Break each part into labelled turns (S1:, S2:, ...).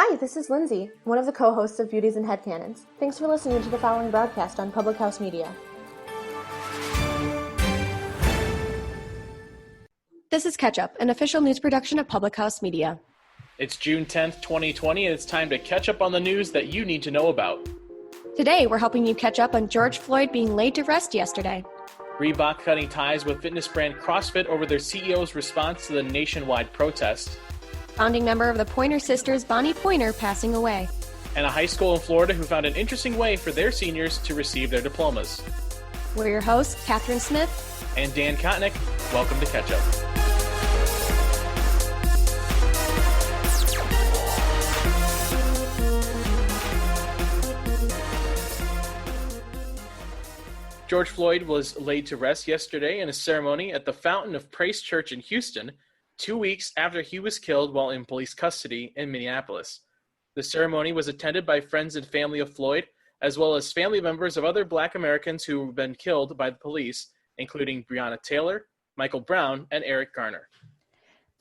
S1: Hi, this is Lindsay, one of the co-hosts of Beauties and Headcanons. Thanks for listening to the following broadcast on Public House Media.
S2: This is Catch Up, an official news production of Public House Media.
S3: It's June 10th, 2020, and it's time to catch up on the news that you need to know about.
S2: Today, we're helping you catch up on George Floyd being laid to rest yesterday.
S3: Reebok cutting ties with fitness brand CrossFit over their CEO's response to the nationwide protest.
S2: Founding member of the Pointer Sisters, Bonnie Pointer, passing away.
S3: And a high school in Florida who found an interesting way for their seniors to receive their diplomas.
S2: We're your hosts, Catherine Smith
S3: and Dan Kotnick. Welcome to Catch Up. George Floyd was laid to rest yesterday in a ceremony at the Fountain of Praise Church in Houston, 2 weeks after he was killed while in police custody in Minneapolis. The ceremony was attended by friends and family of Floyd, as well as family members of other Black Americans who have been killed by the police, including Breonna Taylor, Michael Brown, and Eric Garner.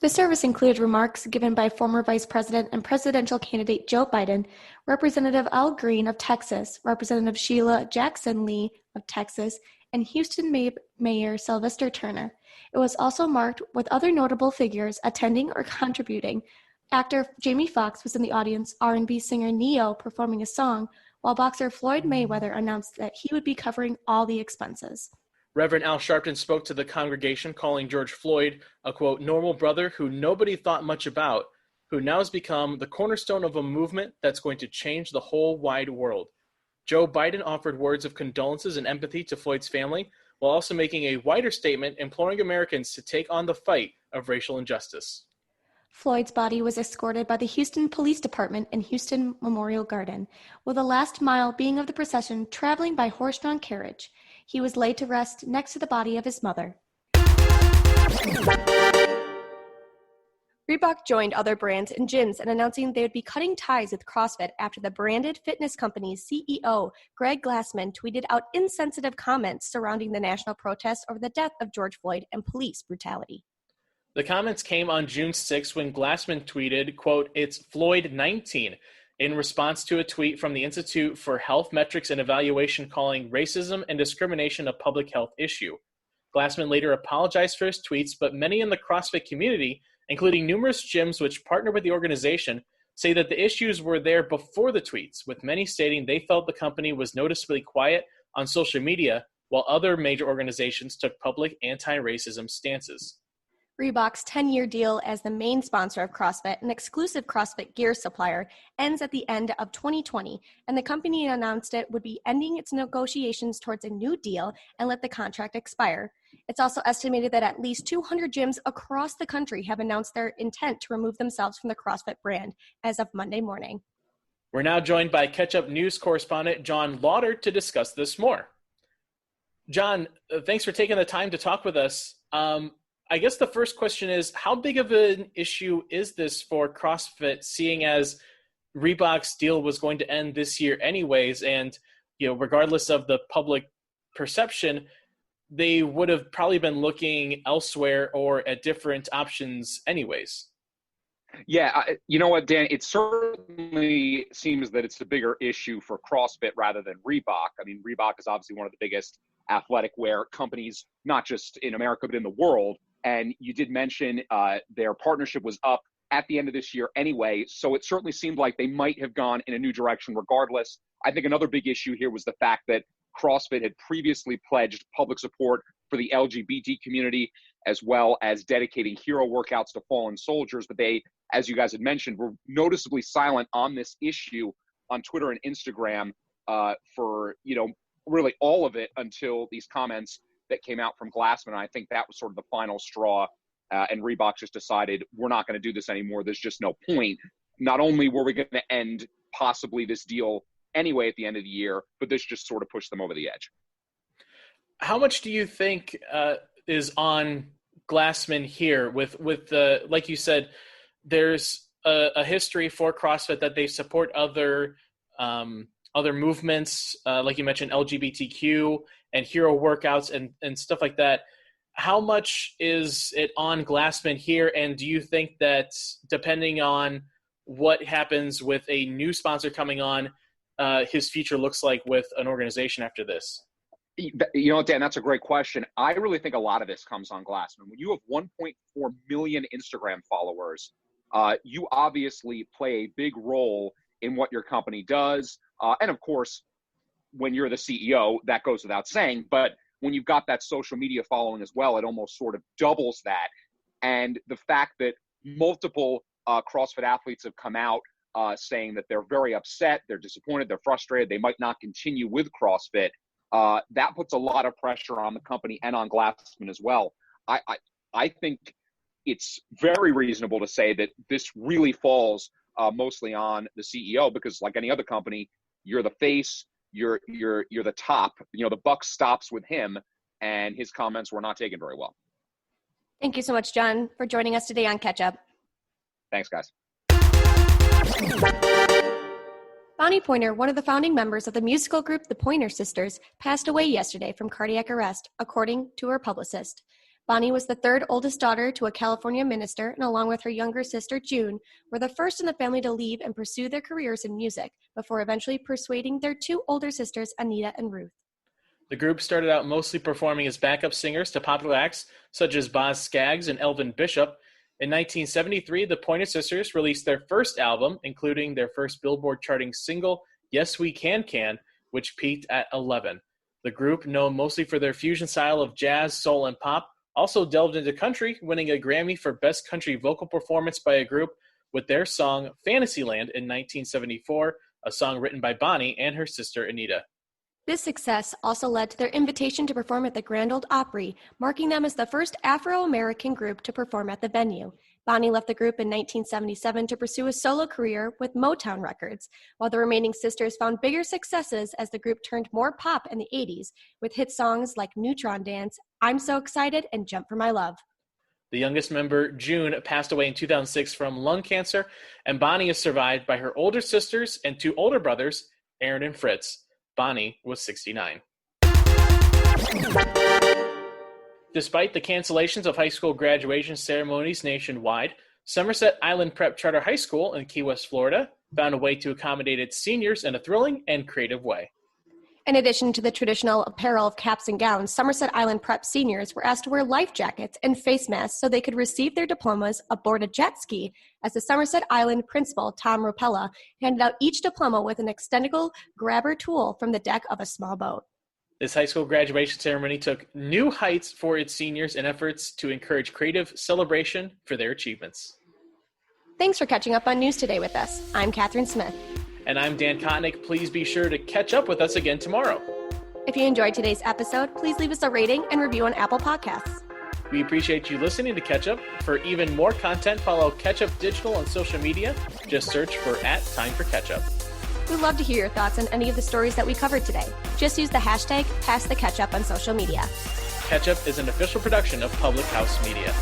S2: The service included remarks given by former Vice President and presidential candidate Joe Biden, Representative Al Green of Texas, Representative Sheila Jackson Lee of Texas, and Houston Mayor Sylvester Turner. It was also marked with other notable figures attending or contributing. Actor Jamie Foxx was in the audience, R&B singer Ne-Yo performing a song, while boxer Floyd Mayweather announced that he would be covering all the expenses.
S3: Reverend Al Sharpton spoke to the congregation, calling George Floyd a, quote, normal brother who nobody thought much about, who now has become the cornerstone of a movement that's going to change the whole wide world. Joe Biden offered words of condolences and empathy to Floyd's family, while also making a wider statement imploring Americans to take on the fight of racial injustice.
S2: Floyd's body was escorted by the Houston Police Department in Houston Memorial Garden, with the last mile being of the procession traveling by horse-drawn carriage. He was laid to rest next to the body of his mother. Reebok joined other brands and gyms in announcing they would be cutting ties with CrossFit after the branded fitness company's CEO, Greg Glassman, tweeted out insensitive comments surrounding the national protest over the death of George Floyd and police brutality.
S3: The comments came on June 6 when Glassman tweeted, quote, "It's Floyd 19, in response to a tweet from the Institute for Health Metrics and Evaluation calling racism and discrimination a public health issue. Glassman later apologized for his tweets, but many in the CrossFit community, including numerous gyms which partner with the organization, say that the issues were there before the tweets, with many stating they felt the company was noticeably quiet on social media, while other major organizations took public anti-racism stances.
S2: Reebok's 10-year deal as the main sponsor of CrossFit, an exclusive CrossFit gear supplier, ends at the end of 2020, and the company announced it would be ending its negotiations towards a new deal and let the contract expire. It's also estimated that at least 200 gyms across the country have announced their intent to remove themselves from the CrossFit brand as of Monday morning.
S3: We're now joined by Catch-Up News correspondent John Lauder to discuss this more. John, thanks for taking the time to talk with us. I guess the first question is, how big of an issue is this for CrossFit, seeing as Reebok's deal was going to end this year anyways, and regardless of the public perception, they would have probably been looking elsewhere or at different options anyways.
S4: Yeah, you know what, Dan? It certainly seems that it's a bigger issue for CrossFit rather than Reebok. I mean, Reebok is obviously one of the biggest athletic wear companies, not just in America, but in the world. And you did mention their partnership was up at the end of this year anyway, so it certainly seemed like they might have gone in a new direction regardless. I think another big issue here was the fact that CrossFit had previously pledged public support for the LGBT community, as well as dedicating hero workouts to fallen soldiers, but they, as you guys had mentioned, were noticeably silent on this issue on Twitter and Instagram for, really all of it until these comments that came out from Glassman. I think that was sort of the final straw, and Reebok just decided we're not going to do this anymore. There's just no point. Not only were we going to end possibly this deal anyway at the end of the year, but this just sort of pushed them over the edge.
S3: How much do you think is on Glassman here with the, like you said, there's a history for CrossFit that they support other movements, like you mentioned, LGBTQ and hero workouts and stuff like that. How much is it on Glassman here? And do you think that depending on what happens with a new sponsor coming on, his future looks like with an organization after this.
S4: You know, Dan, that's a great question. I really think a lot of this comes on Glassman. When you have 1.4 million Instagram followers, you obviously play a big role in what your company does. And of course, when you're the CEO, that goes without saying. But when you've got that social media following as well, it almost sort of doubles that. And the fact that multiple CrossFit athletes have come out saying that they're very upset, they're disappointed, they're frustrated, they might not continue with CrossFit, that puts a lot of pressure on the company and on Glassman as well. I think it's very reasonable to say that this really falls mostly on the CEO, because like any other company, you're the face, you're the top. You know, the buck stops with him, and his comments were not taken very well.
S2: Thank you so much, John, for joining us today on Catch Up.
S4: Thanks, guys.
S2: Bonnie Pointer, one of the founding members of the musical group The Pointer Sisters, passed away yesterday from cardiac arrest, according to her publicist. Bonnie was the third oldest daughter to a California minister, and along with her younger sister, June, were the first in the family to leave and pursue their careers in music, before eventually persuading their two older sisters, Anita and Ruth.
S3: The group started out mostly performing as backup singers to popular acts such as Boz Scaggs and Elvin Bishop. In 1973, the Pointer Sisters released their first album, including their first Billboard charting single, Yes We Can, which peaked at 11. The group, known mostly for their fusion style of jazz, soul, and pop, also delved into country, winning a Grammy for Best Country Vocal Performance by a Group with their song Fantasyland in 1974, a song written by Bonnie and her sister Anita.
S2: This success also led to their invitation to perform at the Grand Ole Opry, marking them as the first Afro-American group to perform at the venue. Bonnie left the group in 1977 to pursue a solo career with Motown Records, while the remaining sisters found bigger successes as the group turned more pop in the 80s, with hit songs like Neutron Dance, I'm So Excited, and Jump for My Love.
S3: The youngest member, June, passed away in 2006 from lung cancer, and Bonnie is survived by her older sisters and two older brothers, Aaron and Fritz. Bonnie was 69. Despite the cancellations of high school graduation ceremonies nationwide, Somerset Island Prep Charter High School in Key West, Florida, found a way to accommodate its seniors in a thrilling and creative way.
S2: In addition to the traditional apparel of caps and gowns, Somerset Island Prep seniors were asked to wear life jackets and face masks so they could receive their diplomas aboard a jet ski, as the Somerset Island principal, Tom Ropella, handed out each diploma with an extendable grabber tool from the deck of a small boat.
S3: This high school graduation ceremony took new heights for its seniors in efforts to encourage creative celebration for their achievements.
S2: Thanks for catching up on News Today with us. I'm Catherine Smith.
S3: And I'm Dan Kotnick. Please be sure to catch up with us again tomorrow.
S2: If you enjoyed today's episode, please leave us a rating and review on Apple Podcasts.
S3: We appreciate you listening to Catch Up. For even more content, follow Catch Up Digital on social media. Just search for @TimeForCatchup.
S2: We'd love to hear your thoughts on any of the stories that we covered today. Just use the hashtag #PassTheCatchup on social media.
S3: Catch Up is an official production of Public House Media.